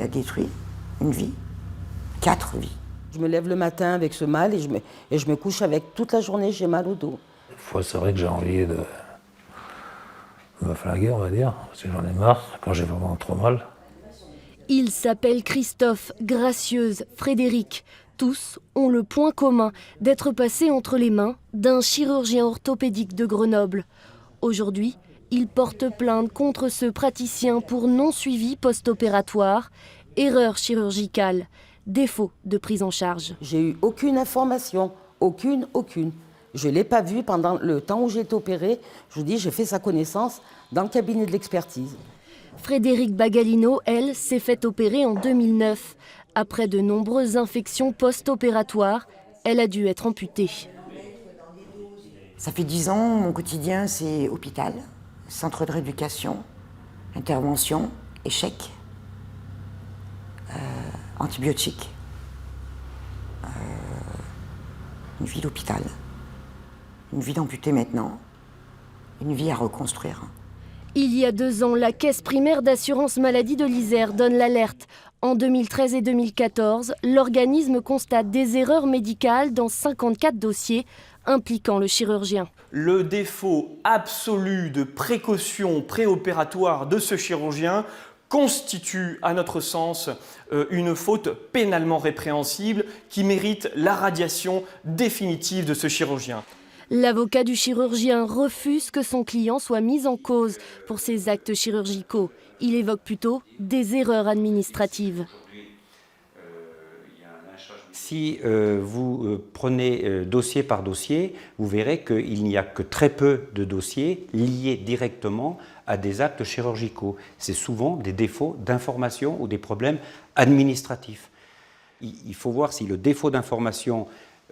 a détruit une vie, 4 vies. Je me lève le matin avec ce mal et je me couche avec toute la journée, j'ai mal au dos. Des fois, c'est vrai que j'ai envie de me flinguer, on va dire, parce que j'en ai marre quand j'ai vraiment trop mal. Ils s'appellent Christophe, Gracieuse, Frédéric. Tous ont le point commun d'être passés entre les mains d'un chirurgien orthopédique de Grenoble. Aujourd'hui, ils portent plainte contre ce praticien pour non-suivi post-opératoire, erreur chirurgicale, défaut de prise en charge. J'ai eu aucune information, aucune. Je ne l'ai pas vu pendant le temps où j'ai été opérée. Je vous dis, j'ai fait sa connaissance dans le cabinet de l'expertise. Frédéric Bagalino, elle, s'est fait opérer en 2009. Après de nombreuses infections post-opératoires, elle a dû être amputée. Ça fait 10 ans, mon quotidien, c'est hôpital, centre de rééducation, intervention, échec, antibiotiques, une vie d'hôpital, une vie d'amputée maintenant, une vie à reconstruire. Il y a 2 ans, la caisse primaire d'assurance maladie de l'Isère donne l'alerte. En 2013 et 2014, l'organisme constate des erreurs médicales dans 54 dossiers impliquant le chirurgien. Le défaut absolu de précaution préopératoire de ce chirurgien constitue, à notre sens, une faute pénalement répréhensible qui mérite la radiation définitive de ce chirurgien. L'avocat du chirurgien refuse que son client soit mis en cause pour ses actes chirurgicaux. Il évoque plutôt des erreurs administratives. Si vous prenez dossier par dossier, vous verrez qu'il n'y a que très peu de dossiers liés directement à des actes chirurgicaux. C'est souvent des défauts d'information ou des problèmes administratifs. Il faut voir si le défaut d'information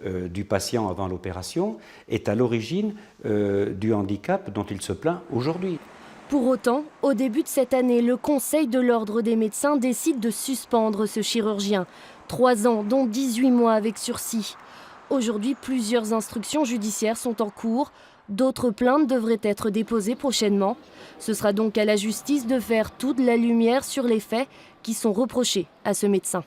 du patient avant l'opération est à l'origine du handicap dont il se plaint aujourd'hui. Pour autant, au début de cette année, le Conseil de l'Ordre des médecins décide de suspendre ce chirurgien. 3 ans, dont 18 mois avec sursis. Aujourd'hui, plusieurs instructions judiciaires sont en cours. D'autres plaintes devraient être déposées prochainement. Ce sera donc à la justice de faire toute la lumière sur les faits qui sont reprochés à ce médecin.